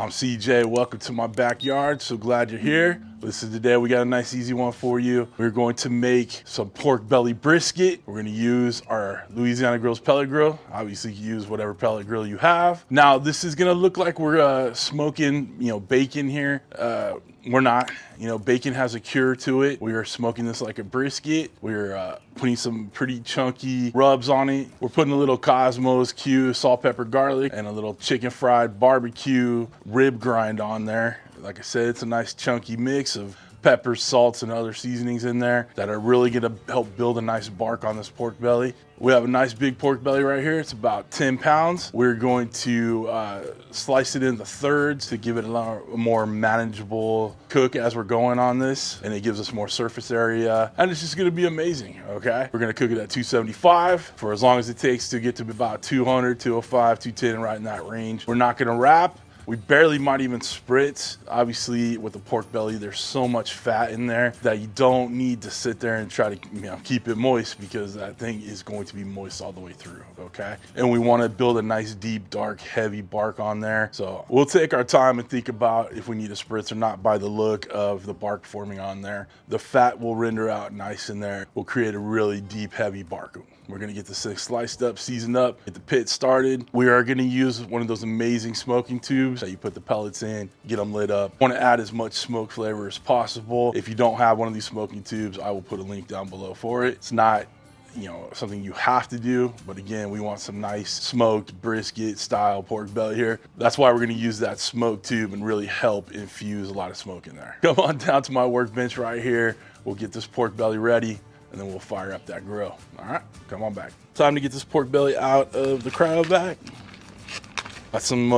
I'm CJ, welcome to my backyard. So glad you're here. Listen, today we got a nice easy one for you. We're going to make some pork belly brisket. We're gonna use our Louisiana Grills pellet grill. Obviously you use whatever pellet grill you have. Now this is gonna look like we're smoking, bacon here. We're not. Bacon has a cure to it. We are smoking this like a brisket. We're putting some pretty chunky rubs on it. We're putting a little Kosmo's Q, salt, pepper, garlic, and a little chicken fried barbecue rib grind on there. Like I said, it's a nice chunky mix of peppers, salts, and other seasonings in there that are really gonna help build a nice bark on this pork belly. We have a nice big pork belly right here. It's about 10 pounds. We're going to slice it into thirds to give it a more manageable cook as we're going on this, and it gives us more surface area, and it's just gonna be amazing, okay? We're gonna cook it at 275 for as long as it takes to get to about 200, 205, 210, right in that range. We're not gonna wrap. We barely might even spritz. Obviously, with the pork belly, there's so much fat in there that you don't need to sit there and try to keep it moist, because that thing is going to be moist all the way through, okay? And we want to build a nice, deep, dark, heavy bark on there. So we'll take our time and think about if we need a spritz or not by the look of the bark forming on there. The fat will render out nice in there. We'll create a really deep, heavy bark. We're gonna get this thing sliced up, seasoned up, get the pit started. We are gonna use one of those amazing smoking tubes that you put the pellets in, get them lit up. Want to add as much smoke flavor as possible. If you don't have one of these smoking tubes, I will put a link down below for it. It's not something you have to do, but again, we want some nice smoked brisket style pork belly here. That's why we're gonna use that smoke tube and really help infuse a lot of smoke in there. Come on down to my workbench right here. We'll get this pork belly ready, and then we'll fire up that grill. All right, come on back. Time to get this pork belly out of the cryo vac. Got some,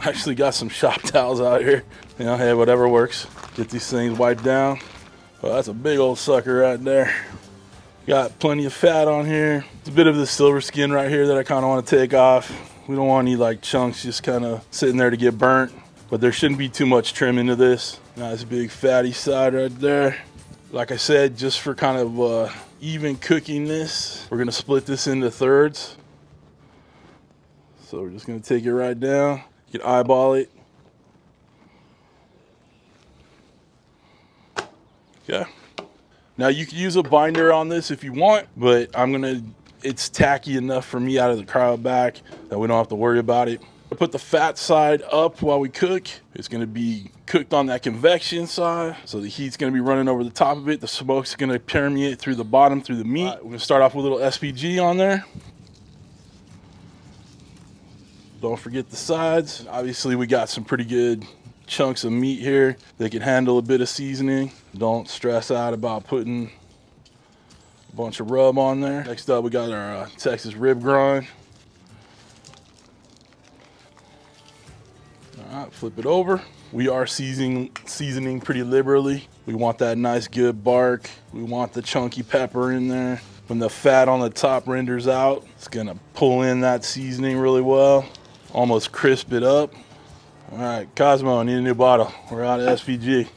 actually got some shop towels out here. Hey, whatever works. Get these things wiped down. Well, that's a big old sucker right there. Got plenty of fat on here. It's a bit of the silver skin right here that I kind of want to take off. We don't want any like chunks just kind of sitting there to get burnt, but there shouldn't be too much trim into this. Nice big fatty side right there. Like I said, just for kind of even cooking this, we're gonna split this into thirds. So we're just gonna take it right down. You can eyeball it. Okay. Now you can use a binder on this if you want, but it's tacky enough for me out of the cryo vac that we don't have to worry about it. I put the fat side up while we cook. It's gonna be cooked on that convection side, so the heat's gonna be running over the top of it. The smoke's gonna permeate through the bottom, through the meat. We're gonna start off with a little SPG on there. Don't forget the sides. Obviously, we got some pretty good chunks of meat here. They can handle a bit of seasoning. Don't stress out about putting a bunch of rub on there. Next up, we got our Texas rib grind. All right, flip it over. We are seasoning pretty liberally. We want that nice good bark. We want the chunky pepper in there. When the fat on the top renders out, it's gonna pull in that seasoning really well, almost crisp it up. All right, Kosmo, I need a new bottle. We're out of SPG.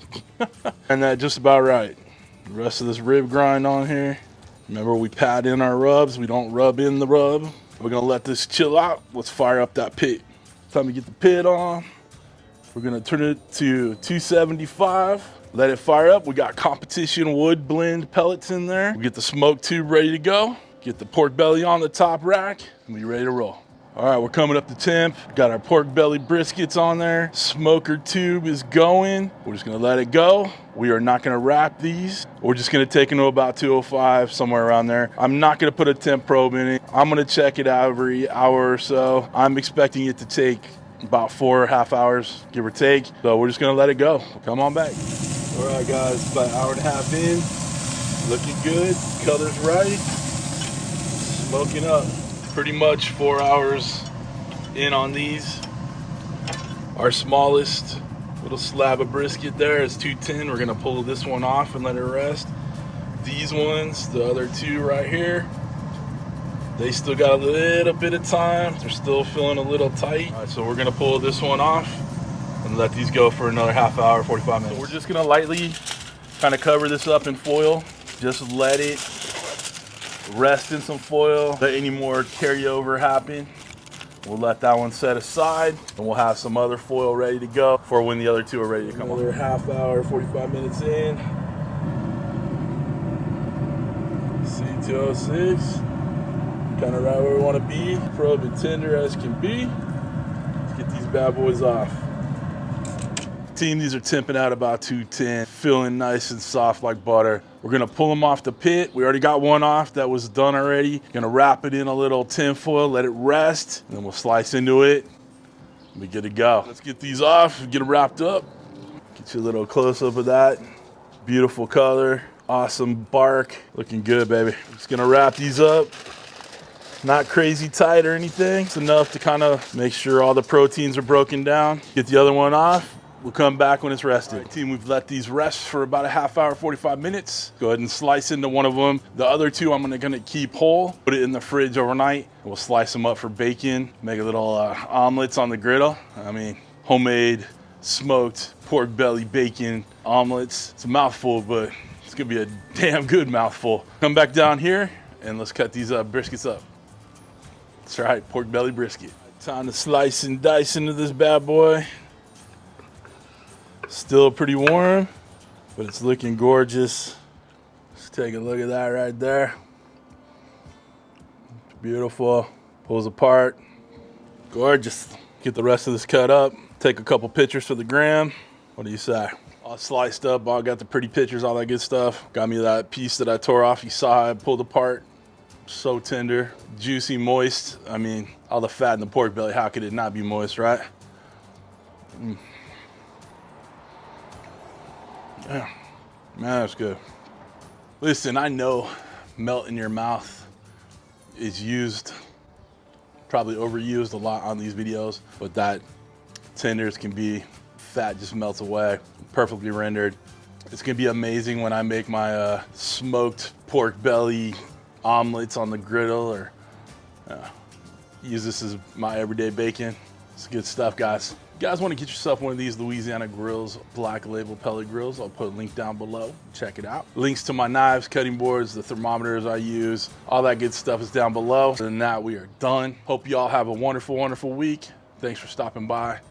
And that just about right. The rest of this rib grind on here. Remember, we pat in our rubs. We don't rub in the rub. We're gonna let this chill out. Let's fire up that pit. Time to get the pit on. We're gonna turn it to 275. Let it fire up. We got competition wood blend pellets in there. We get the smoke tube ready to go. Get the pork belly on the top rack, and we ready to roll. All right, we're coming up to temp. Got our pork belly briskets on there. Smoker tube is going. We're just gonna let it go. We are not gonna wrap these. We're just gonna take them to about 205, somewhere around there. I'm not gonna put a temp probe in it. I'm gonna check it out every hour or so. I'm expecting it to take about 4.5 hours, give or take. So we're just gonna let it go. Come on back. All right, guys, about an hour and a half in. Looking good, color's right. Smoking up. Pretty much 4 hours in on these. Our smallest little slab of brisket there is 210. We're gonna pull this one off and let it rest. These ones, the other two right here, they still got a little bit of time. They're still feeling a little tight. All right, so we're gonna pull this one off and let these go for another half hour, 45 minutes. So we're just gonna lightly kind of cover this up in foil. Just let it rest in some foil. Let any more carryover happen. We'll let that one set aside, and we'll have some other foil ready to go for when the other two are ready to come on. Another half hour, 45 minutes in. C206, kind of right where we want to be, probe and tender as can be. Let's get these bad boys off. Team, these are temping out about 210, feeling nice and soft like butter. We're gonna pull them off the pit. We already got one off that was done already. Gonna wrap it in a little tin foil, let it rest, and then we'll slice into it. We're good to go. Let's get these off, get them wrapped up. Get you a little close up of that. Beautiful color, awesome bark, looking good, baby. I'm just gonna wrap these up. Not crazy tight or anything. It's enough to kind of make sure all the proteins are broken down. Get the other one off. We'll come back when it's rested. All right, team, we've let these rest for about a half hour, 45 minutes. Go ahead and slice into one of them. The other two I'm gonna keep whole, put it in the fridge overnight. We'll slice them up for bacon, make a little omelets on the griddle. I mean, homemade smoked pork belly bacon omelets. It's a mouthful, but it's gonna be a damn good mouthful. Come back down here and let's cut these briskets up. That's right, pork belly brisket. Time to slice and dice into this bad boy. Still pretty warm, but it's looking gorgeous. Let's take a look at that right there. Beautiful, pulls apart, gorgeous. Get the rest of this cut up. Take a couple pictures for the gram. What do you say? All sliced up, all got the pretty pictures, all that good stuff. Got me that piece that I tore off. You saw I pulled apart. So tender, juicy, moist. I mean, all the fat in the pork belly, how could it not be moist, right? Yeah, man, that's good. Listen, I know melt in your mouth is used, probably overused a lot on these videos, but that tenders can be, fat just melts away, perfectly rendered. It's gonna be amazing when I make my smoked pork belly omelets on the griddle, or use this as my everyday bacon. It's good stuff, guys. If you guys want to get yourself one of these Louisiana Grills Black Label pellet grills, I'll put a link down below. Check it out. Links to my knives, cutting boards, the thermometers I use, all that good stuff is down below. Other than that, we are done. Hope you all have a wonderful, wonderful week. Thanks for stopping by.